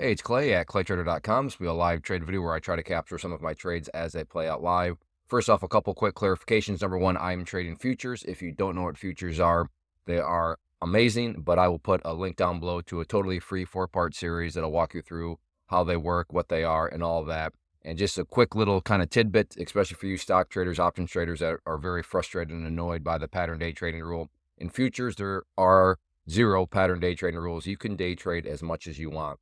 Hey, it's Clay at claytrader.com. This will be a live trade video where I try to capture some of my trades as they play out live. First off, a couple quick clarifications. Number one, I'm trading futures. If you don't know what futures are, they are amazing, but I will put a link down below to a totally free 4-part series that'll walk you through how they work, what they are, and all of that. And just a quick little kind of tidbit, especially for you stock traders, options traders that are very frustrated and annoyed by the pattern day trading rule. In futures, there are 0 pattern day trading rules. You can day trade as much as you want.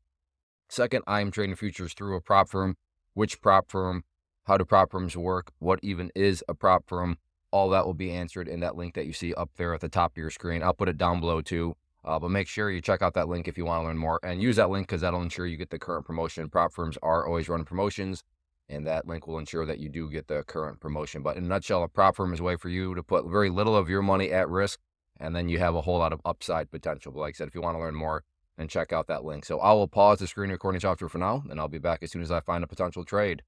Second, I am trading futures through a prop firm. Which prop firm, how do prop firms work, what even is a prop firm, all that will be answered in that link that you see up there at the top of your screen. I'll put it down below too, but make sure you check out that link if you want to learn more, and use that link because that'll ensure you get the current promotion. Prop firms are always running promotions, and that link will ensure that you do get the current promotion. But in a nutshell, a prop firm is a way for you to put very little of your money at risk, and then you have a whole lot of upside potential. But like I said, if you want to learn more, and check out that link. So I will pause the screen recording software for now, and I'll be back as soon as I find a potential trade.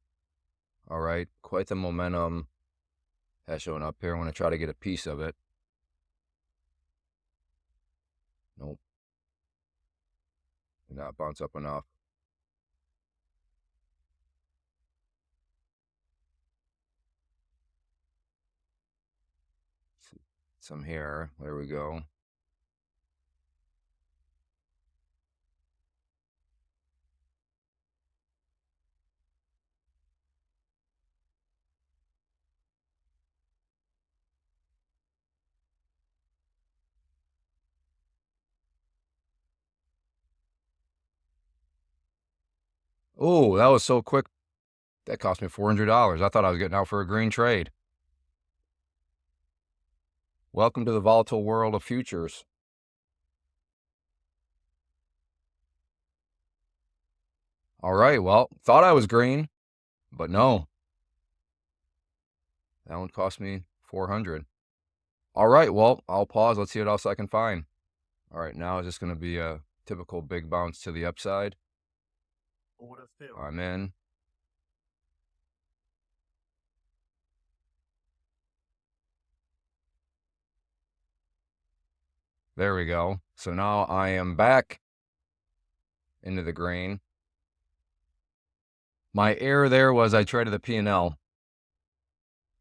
All right, quite the momentum has shown up here. I want to try to get a piece of it. Nope. Did not bounce up enough. Some here. There we go. Oh, that was so quick. That cost me $400. I thought I was getting out for a green trade. Welcome to the volatile world of futures. All right, well, thought I was green, but no. That one cost me 400. All right, well, I'll pause. Let's see what else I can find. All right, now it's just going to be a typical big bounce to the upside. I'm in. There we go. So now I am back into the green. My error there was I traded the P&L.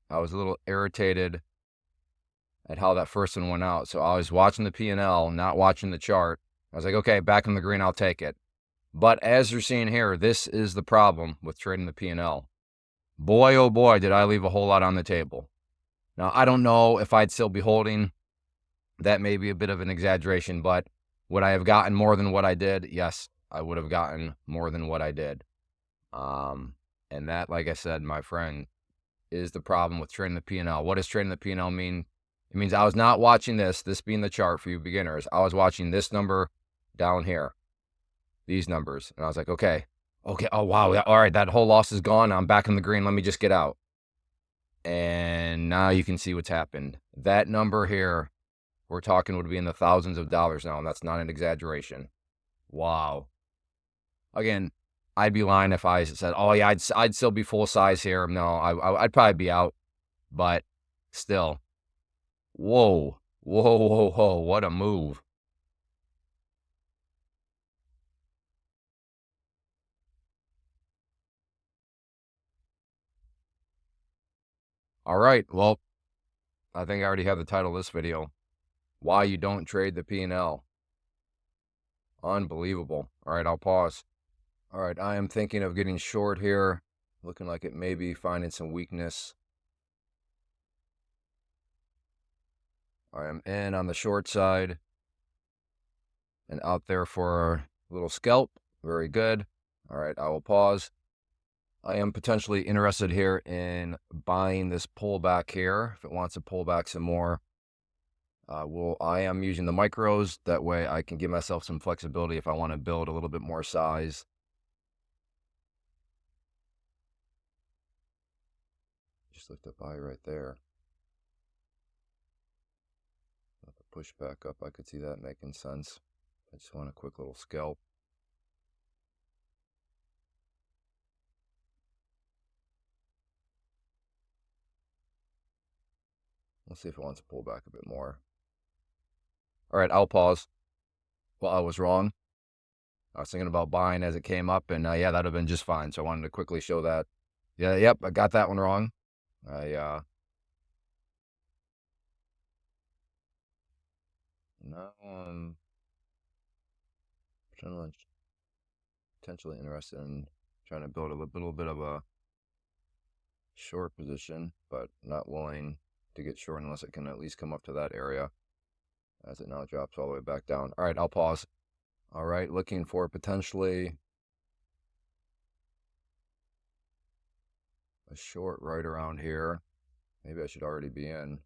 I was a little irritated at how that first one went out. So I was watching the P&L, not watching the chart. I was like, okay, back in the green, I'll take it. But as you're seeing here, this is the problem with trading the P&L. Boy, oh boy, did I leave a whole lot on the table. Now, I don't know if I'd still be holding. That may be a bit of an exaggeration, but would I have gotten more than what I did? Yes, I would have gotten more than what I did. And that, like I said, my friend, is the problem with trading the P&L. What does trading the P&L mean? It means I was not watching this being the chart for you beginners. I was watching this number down here, these numbers. And I was like, okay, oh, wow, all right, that whole loss is gone. I'm back in the green. Let me just get out. And now you can see what's happened. That number here, we're talking would be in the thousands of dollars now, and that's not an exaggeration. Wow. Again, I'd be lying if I said, oh yeah, I'd still be full size here. No, I'd probably be out, but still. Whoa, whoa, whoa, whoa, what a move. All right, well, I think I already have the title of this video. Why you don't trade the P&L. Unbelievable. All right, I'll pause. All right, I am thinking of getting short here. Looking like it may be finding some weakness. I am in on the short side and out there for a little scalp. Very good. All right, I will pause. I am potentially interested here in buying this pullback here. If it wants to pull back some more, I am using the micros. That way I can give myself some flexibility if I want to build a little bit more size. Just lift up buy right there. Push back up. I could see that making sense. I just want a quick little scalp. Let's see if it wants to pull back a bit more. All right, I'll pause. Well, I was wrong. I was thinking about buying as it came up, and yeah, that'd have been just fine. So I wanted to quickly show that. Yeah, yep, I got that one wrong. I now I'm potentially interested in trying to build a little bit of a short position, but not willing to get short unless it can at least come up to that area as it now drops all the way back down. All right, I'll pause. All right, looking for potentially a short right around here. Maybe I should already be in.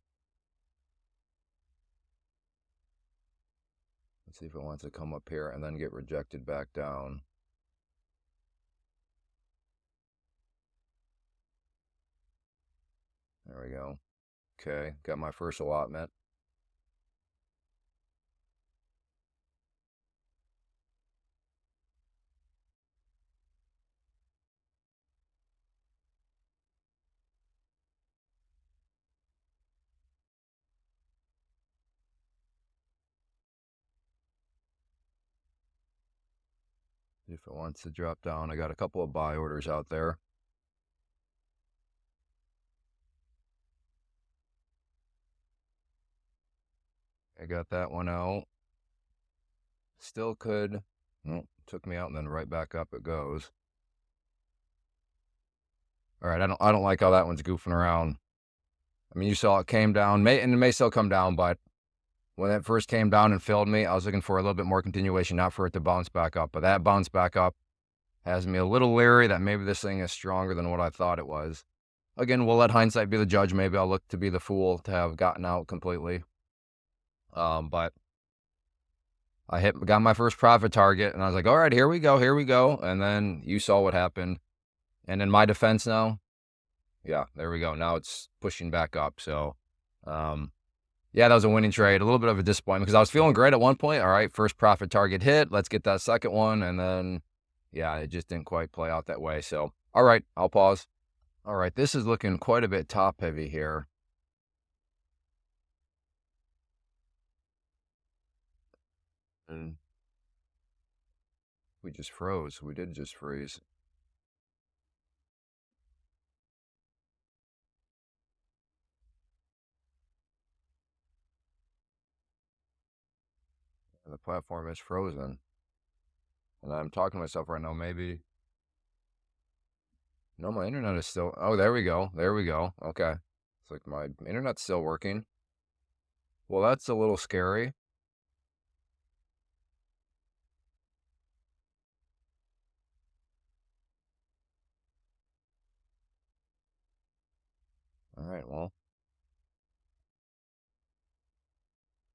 Let's see if it wants to come up here and then get rejected back down. There we go. Okay, got my first allotment. If it wants to drop down, I got a couple of buy orders out there. I got that one out. Still could. Well, took me out and then right back up it goes. All right, I don't like how that one's goofing around. I mean, you saw it came down, and it may still come down, but when it first came down and filled me, I was looking for a little bit more continuation, not for it to bounce back up. But that bounce back up has me a little leery that maybe this thing is stronger than what I thought it was. Again, we'll let hindsight be the judge. Maybe I'll look to be the fool to have gotten out completely. But I got my first profit target, and I was like, all right, here we go. And then you saw what happened. And in my defense now, yeah, there we go. Now it's pushing back up. So, yeah, that was a winning trade. A little bit of a disappointment because I was feeling great at one point. All right, first profit target hit. Let's get that second one. And then, yeah, it just didn't quite play out that way. So, all right, I'll pause. All right, this is looking quite a bit top heavy here. And we just froze. We did just freeze. The platform is frozen. And I'm talking to myself right now, maybe. No, my internet is still. Oh, there we go. There we go. Okay. It's like my internet's still working. Well, that's a little scary. All right, well,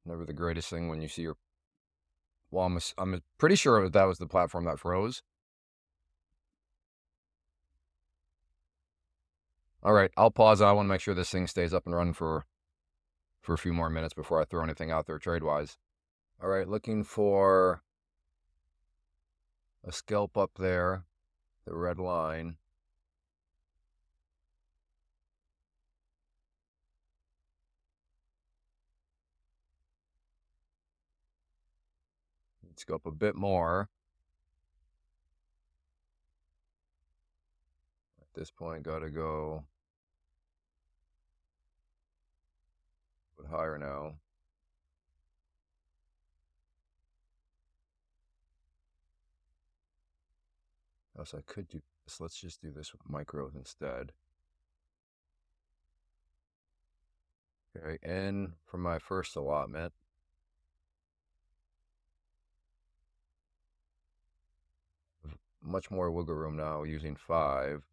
never the greatest thing when you see your. Well, I'm pretty sure that was the platform that froze. All right, I'll pause. I want to make sure this thing stays up and running for a few more minutes before I throw anything out there trade wise. All right, looking for a scalp up there, the red line. Let's go up a bit more. At this point, got to go a bit higher now. Else I could do this. Let's just do this with micros instead. Okay, in for my first allotment. Much more wiggle room now using 5.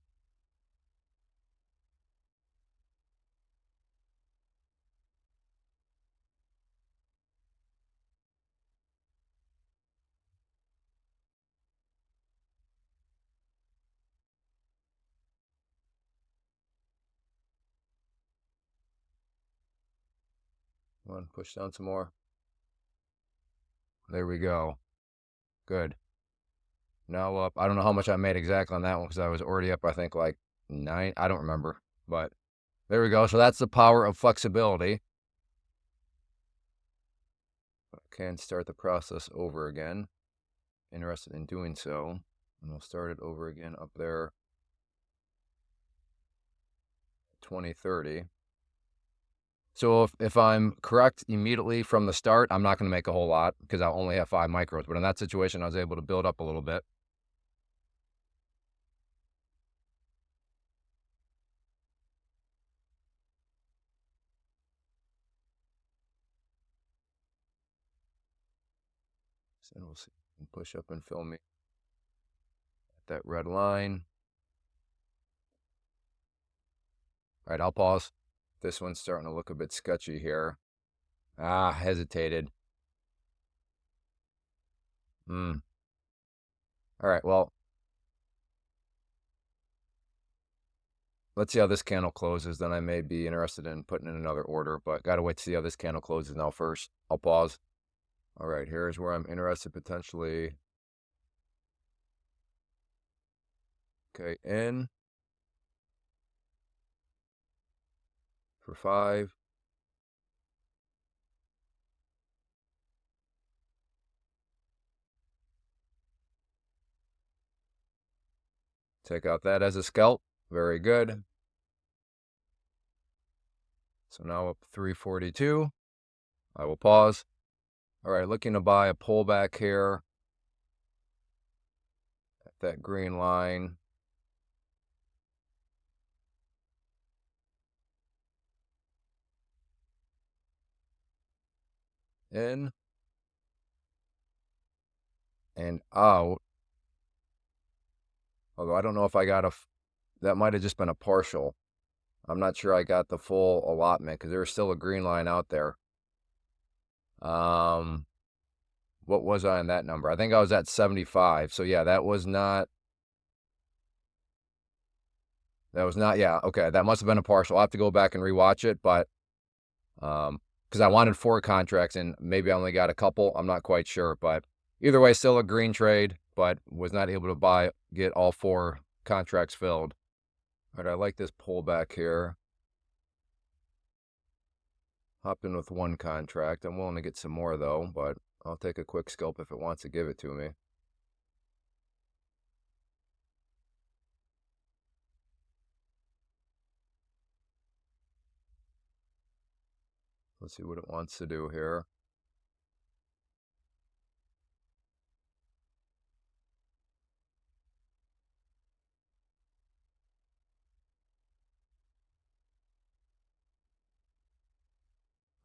Come on, push down some more. There we go. Good. Now up. I don't know how much I made exactly on that one because I was already up, I think, like 9. I don't remember. But there we go. So that's the power of flexibility. I can start the process over again. interested in doing so. And we'll start it over again up there, 2030. So if I'm correct immediately from the start, I'm not going to make a whole lot because I'll only have 5 micros. But in that situation, I was able to build up a little bit. So we'll see. Push up and fill me at that red line. All right, I'll pause. This one's starting to look a bit sketchy here. Hesitated. All right, well, let's see how this candle closes. Then I may be interested in putting in another order, but got to wait to see how this candle closes now first. I'll pause. All right, here's where I'm interested potentially. Okay, in for 5. Take out that as a scalp. Very good. So now up 342. I will pause. All right, looking to buy a pullback here at that green line. In and out. Although I don't know if I got that might have just been a partial. I'm not sure I got the full allotment because there's still a green line out there. What was I on that number? I think I was at 75. So yeah, that was not, yeah, okay. That must have been a partial. I'll have to go back and rewatch it, but, because I wanted 4 contracts and maybe I only got a couple. I'm not quite sure, but either way, still a green trade, but was not able to get all 4 contracts filled. All right, I like this pullback here. Hop in with 1 contract. I'm willing to get some more though, but I'll take a quick scalp if it wants to give it to me. Let's see what it wants to do here.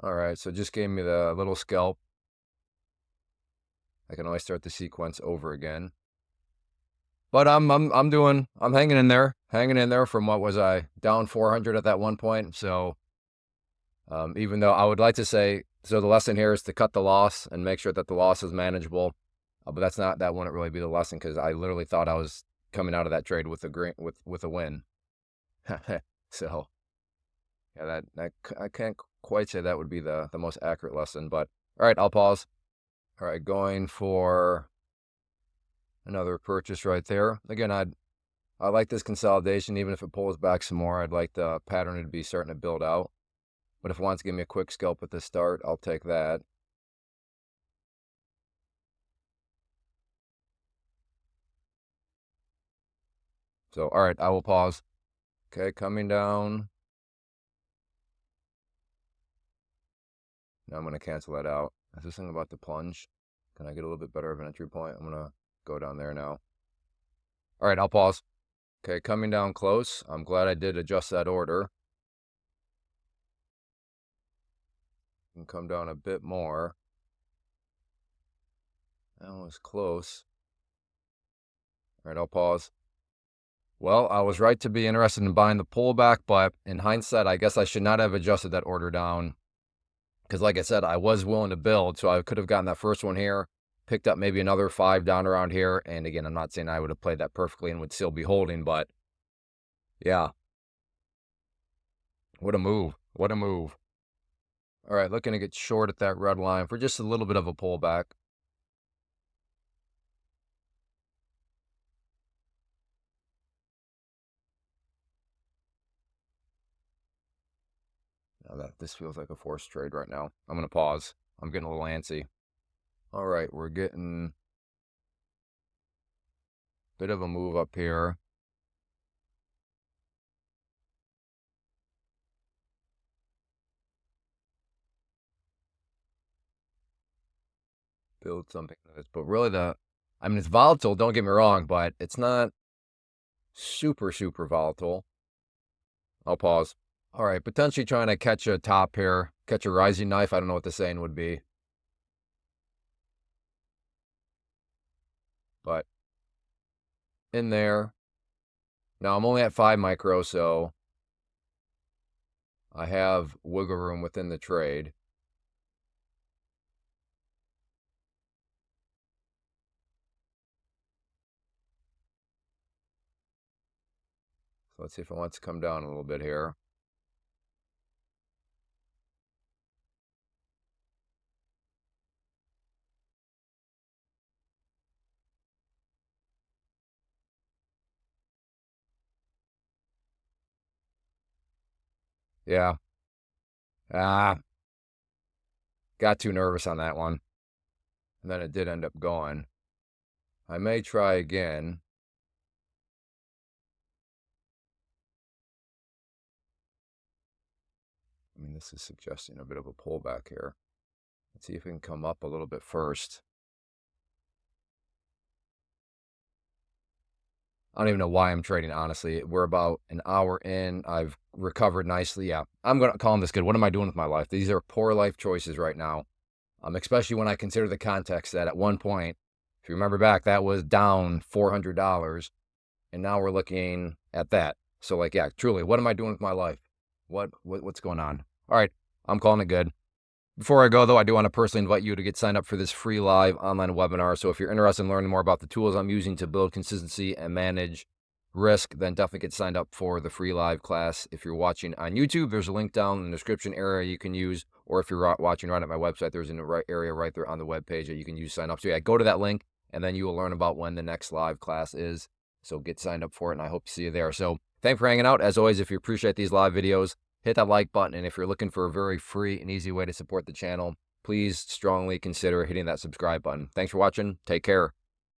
All right, so it just gave me the little scalp. I can always start the sequence over again. But I'm hanging in there from what was I, down 400 at that one point. So even though I would like to say, so the lesson here is to cut the loss and make sure that the loss is manageable. But that wouldn't really be the lesson because I literally thought I was coming out of that trade with a win. So yeah, that I can't quite say that would be the most accurate lesson. But all right, I'll pause. All right, going for another purchase right there. Again, I like this consolidation. Even if it pulls back some more, I'd like the pattern to be starting to build out. But if it wants to give me a quick scalp at the start, I'll take that. So, all right, I will pause. Okay, coming down. Now I'm going to cancel that out. Is this thing about to plunge? Can I get a little bit better of an entry point? I'm going to go down there now. All right, I'll pause. Okay, coming down close. I'm glad I did adjust that order. And come down a bit more. That was close. All right, I'll pause. Well, I was right to be interested in buying the pullback, but in hindsight, I guess I should not have adjusted that order down. Because like I said, I was willing to build, so I could have gotten that first one here, picked up maybe another 5 down around here. And again, I'm not saying I would have played that perfectly and would still be holding, but yeah. What a move. What a move. All right, looking to get short at that red line for just a little bit of a pullback. Now this feels like a forced trade right now. I'm going to pause. I'm getting a little antsy. All right, we're getting Bit of a move up here. Build something. But really I mean, it's volatile, don't get me wrong, but it's not super, super volatile. I'll pause. All right, potentially trying to catch a top here, catch a rising knife. I don't know what the saying would be. But in there. Now I'm only at 5 micro, so I have wiggle room within the trade. So let's see if it wants to come down a little bit here. Yeah. Ah, got too nervous on that one. And then it did end up going. I may try again. I mean, this is suggesting a bit of a pullback here. Let's see if we can come up a little bit first. I don't even know why I'm trading, honestly. We're about an hour in. I've recovered nicely. Yeah, I'm going to call this good. What am I doing with my life? These are poor life choices right now, especially when I consider the context that at one point, if you remember back, that was down $400, and now we're looking at that. So, like, yeah, truly, what am I doing with my life? What's going on? All right, I'm calling it good. Before I go, though, I do want to personally invite you to get signed up for this free live online webinar. So if you're interested in learning more about the tools I'm using to build consistency and manage risk, then definitely get signed up for the free live class. If you're watching on YouTube, there's a link down in the description area you can use, or if you're watching right at my website, there's a right area right there on the webpage that you can use to sign up. So yeah, go to that link, and then you will learn about when the next live class is. So get signed up for it, and I hope to see you there. So thanks for hanging out. As always, if you appreciate these live videos, hit that like button, and if you're looking for a very free and easy way to support the channel, please strongly consider hitting that subscribe button. Thanks for watching. Take care.